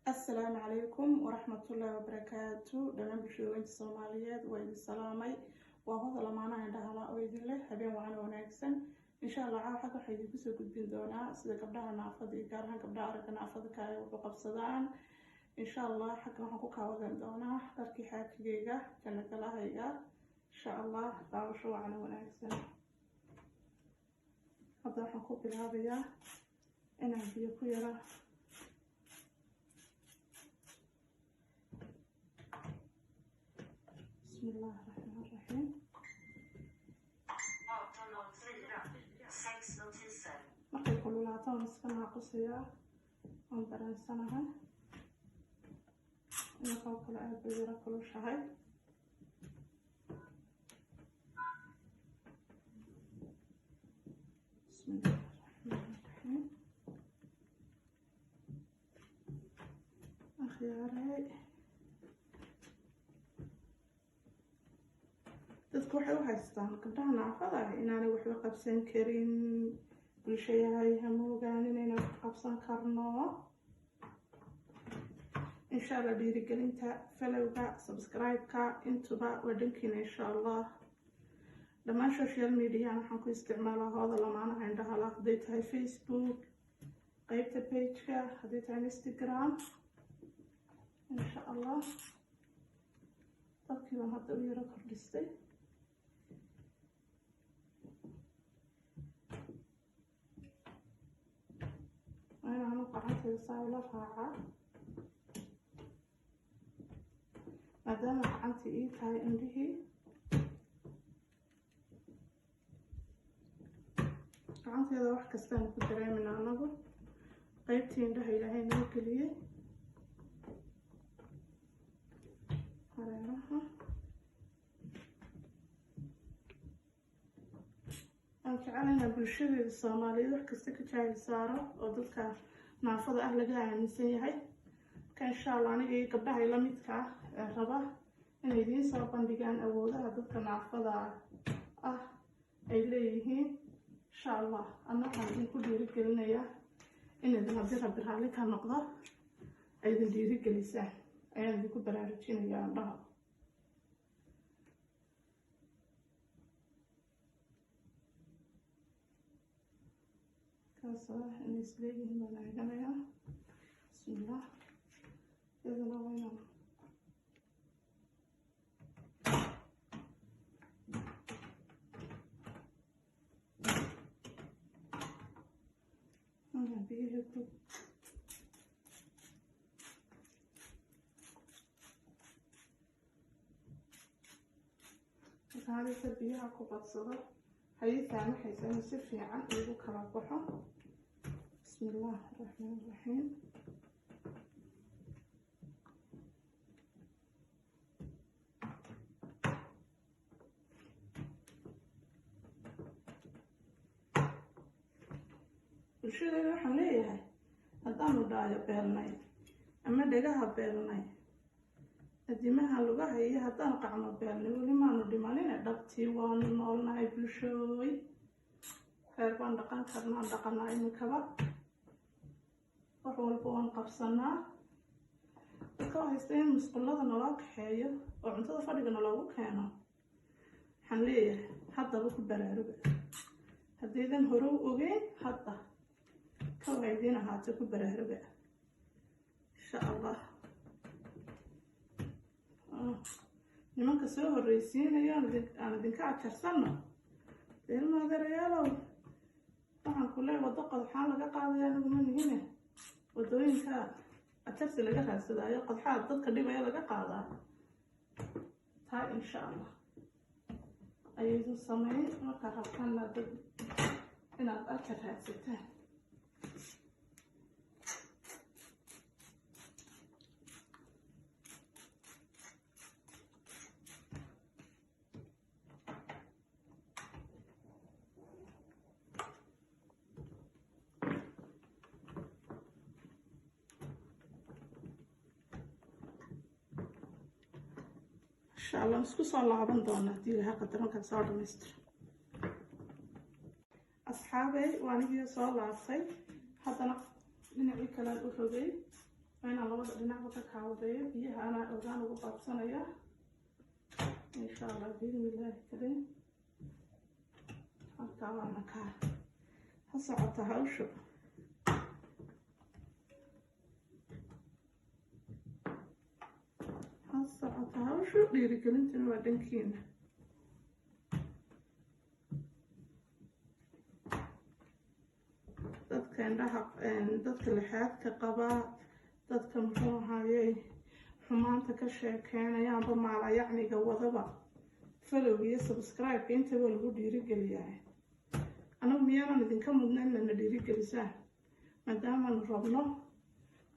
السلام عليكم ورحمة الله وبركاته. دمان بشوين الصوماليات وين السلامي وهذا لما أنا عندها لا أريد له هبين وأنا وناكسن إن شاء الله عارفة حيدي بسوا قدين دونا سيدا قبلها نافذ إيجارها قبلها أرك نافذ كاي وقف صدان إن شاء الله حق محكو كاوذن دونا تركي حاك جيجا كانت لها إيجار إن شاء الله دعوشوا وأنا وناكسن هذا حكو بالهذا أنا بيكو يلا بسم الله الرحمن الرحيم. markay kululaato iska naaqusiyaa aan dareensanahay in qaw kale aad bay yara kulushahay بسم الله الرحمن الرحيم. أخياري dadku waxay u haystaan gabdhaha naafada inaanay waxba qabsan karin bulshayahay hamoogaan inaynan qabsan karno insha allah dhiirigelinta followga subscribe-ka intuba waa dhankiina insha allah dhammaan social media waxaan ku isticmaalaa hooda lamaanaha indhaha la hadday tahay facebook qaybta page-ka hadday tahay instagram insha allah dadkii baan hadda u yaro kordhistay أنا قعدت صايلة راعة ما دام قعدت إيه هاي عندي قعدت هذا واحد كستان كدري من عنده قيبتي عندها إلى هاي نوكلية هراها أنا بالشبه الصومالي wax kasta ka jahil saaro oo dadka naafada ah laga aaminsan yahay ka insha Allah aniga gabdhaha la midka ah raba inay idin soo bandhigaan awoodaha dadka naafada ah ay leeyihiin insha Allah ana waxaan ku dhiirigelinayaa in idin hadii rabbi ka noqdo ay idin dhiirigelisaan ayaan idin ku baraarujinayaa indhaha صراحة بالنسبة لي هنا العناية بسم الله إذا نوينا أنا بيهكو هذه تربية كوبات صغر هاي ثاني حيث سفي عن إيدو كرابحة بسم الله الرحمن الرحيم. الشيء اللي راح نلاقيه هذا ضايع بيرناي أما دقها بيرناي الدماء اللغة هي هذا نقعنا بيرناي واللي ما ندمانين دقتي ونقولنا هاي بالشوي خير بان دقان كرنا دقنا إني كبا waxwalba waan qabsanaa dadka haysteen musqulada naloo kaxeeyo oo cuntada fadhigana loogu keeno waxaan leeyahay haddaba ku baraaruga haddaydan hore u ogeyn hadda ka waydiin ahaato ku baraaruga insha allah nimanka soo horreysiinayo aan idinka ajarsanno deelmaadarayaalow waxaan ku leeyahay waddo qodxaan laga qaadaya aniguma nihine wadooyinka ajarsi laga raadsadaayo qodxaad dadka dhibaya laga qaadaa taa insha allah ayaydu sameyn markaa rabtaana dad inaad ajar raadsataan إن شاء الله نسكو صار لعبان دونا دي لها قدرنا كسر مستر أصحابي وأنا جي صار لعصي حتى نقص من الكلام الأخوي وين الله labada dhinacba ka kaawadeeyo biyaha anaa ogaan ugu qaabsanaya insha allah biidnillaahi kariim halkaa waana kaa ha socota hawshu dhiirigelintuna waa dhankiina dadka indhaha dadka lixaadka qabaa dadka muxuu ahayey xumaanta ka sheekeynayaanba maalayacniga wadaba follow iyo subscribe-ka intaba lagu dhiirigeliyaa anagu miyaanan idinka mudna inana dhiirigelisaan maadaamanu rabno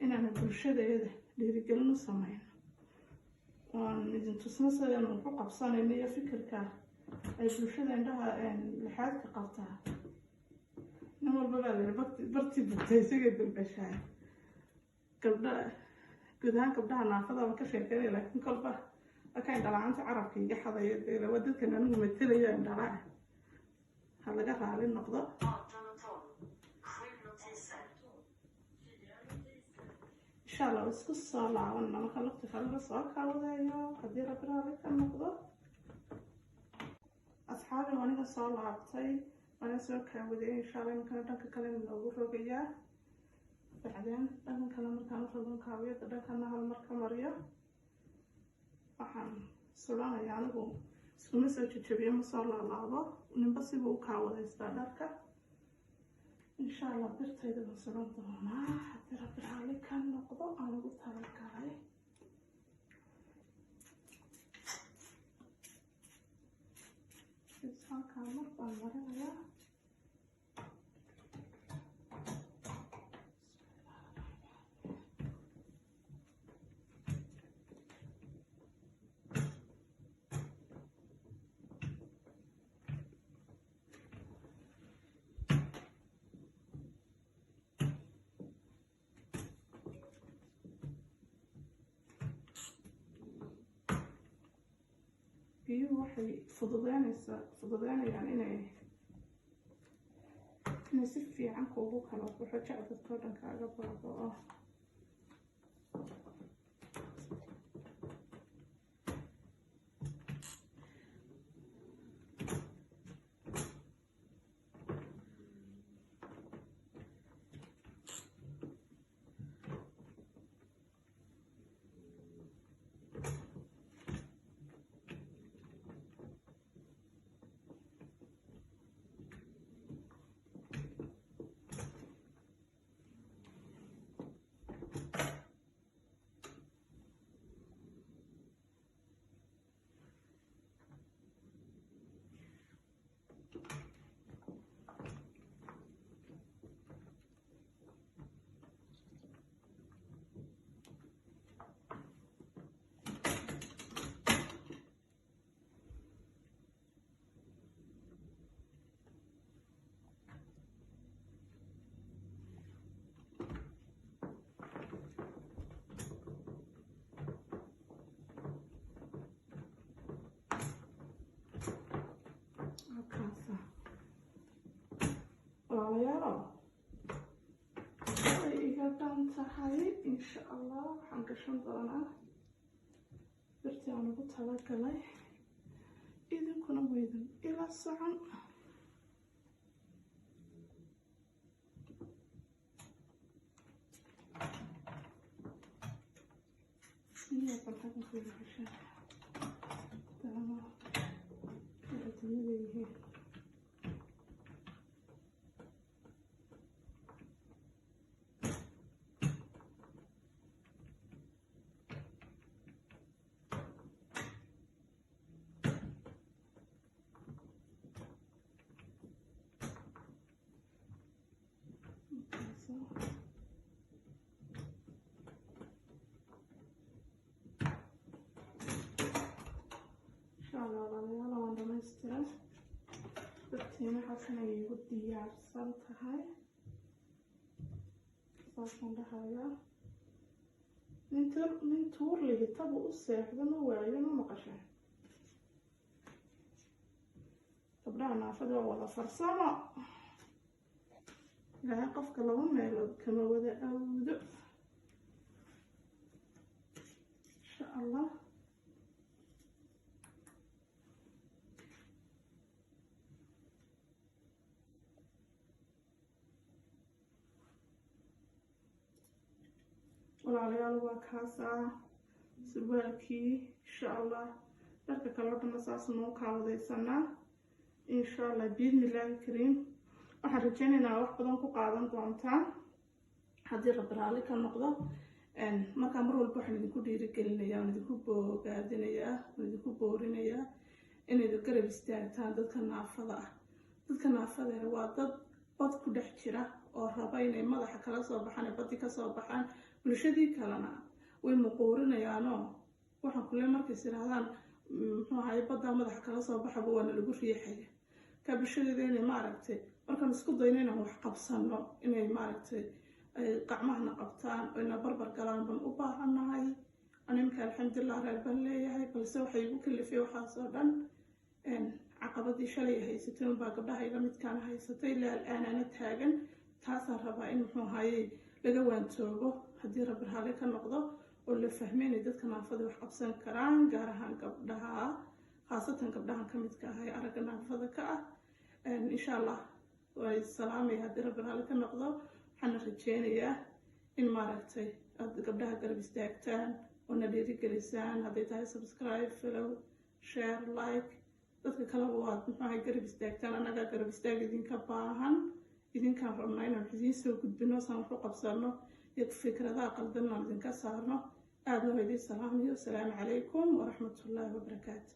inaanu bulshadeeda dhiirigelin u sameyno waan idin tusno sidaynu ku qabsanayno iyo fikirka ay bulshada indhaha lixaadka qabtaa nin walba baa la bartii bugtay isagay dalbashaay gabdha guud ahaan gabdhaha naafadaba ka sheekeynaya laakiin kolba marka indhala-aanta carabka iga xadaya dee waa dadkan anigu matalaya indhala-ah ha laga raali noqdo insha allah isku soo laabanna marka lugta kalena soo kaawadayo haddii rabbi raali ka noqdo asxaabi aniga soo laabtay waana soo kaawadayay insha allah inkana dhanka kale noogu rogayaa bacdeen dhankan kale markaan urogan kaawiyada dhankana hal marka mariyo waxaan sulanaya anigu iskuma soo jejebiyo ma soo laalaabo ninba sibuu u kaawadaystaa dharka insha allah birtayda baan sulan doonaa haddii rabbi raali ka noqdo aan ugu talagalay halkaan mar baan marinayaa biyuhu waxay fududeynayaan inay si fiican kuugu kala baxo jacdadkoo dhan kaaga baaba'o walaalayaal way iga dhan tahay insha allah waxaan gashan doonaa birtii aan ugu talagalay idinkuna weydan ila socon iyo barxadan ku gashan taama adduunyada walaalayaal waan dhamaystiray dadkiina halkan ay igu diyaarsan tahay saasaan dhahayaa nin tuur ligitabu u seexdo ma waayo ma maqashay gabdhaha naafada waa wada farsamo ilaahay qofka laba meelood kama wada awdo شاء الله. والعليال وكاسة سروالكي إن شاء الله درك كلوت مساس نو كاودي سنة إن شاء الله بإذن الله الكريم وحرجينا واحد بدن كقاعدن دونتا هذه رب العالمين كنقضة ما كان مرة البحر اللي كل يركلنا يعني ذكوب قاعدين يا ذكوب ورينا إن ذكر بيستعتان ضد كنافذة هو ضد بط كل حكرة أو ربعين ما ضحك على صباحنا بدي كصباحان bulshadii kalena way muquurinayaano waxaan kule markay siraadaan muxuu ahaay badda madaxa kala soo baxaba waana lagu riixaya ka bulshadeeda inay maaragtay markaan isku dayno inaan wax qabsano inay maaragtay ay gacmahana qabtaan oo ina barbar galaan baan u baahanahay animka alxamdulilah reer baan leeyahay balse waxay igu kalifay waxaasoo dhan caqabadii shalay haysatay unbaa gabdhaha ila midkaan haysatay ilaa al'aanana taagan taasaan rabaa in muxuu ahaayey laga waantoobo haddii rabbi raali ka noqdo oo la fahmeynay dadka naafada wax qabsan karaan gaar ahaan gabdhaha khaasatan gabdhahan ka midka ah ee aragga naafada ka ah insha allah way salaamay haddii rabbi raali ka noqdo waxaan rajeynayaa in maaragtay aad gabdhaha garab istaagtaan oo na dhiirigelisaan hadday tahay subscribe follow share like dadka kaleba waad maxaa garab istaagtaan annagaa garab istaag idinka baahan idinkaan rabnaa inaan idiin soo gudbino saan wax u qabsano iyo fikradaha qaldan aan idinka saarno aadna waa idiin salaamayo asalaamu calaykum waraxmatullaahi wabarakaatu.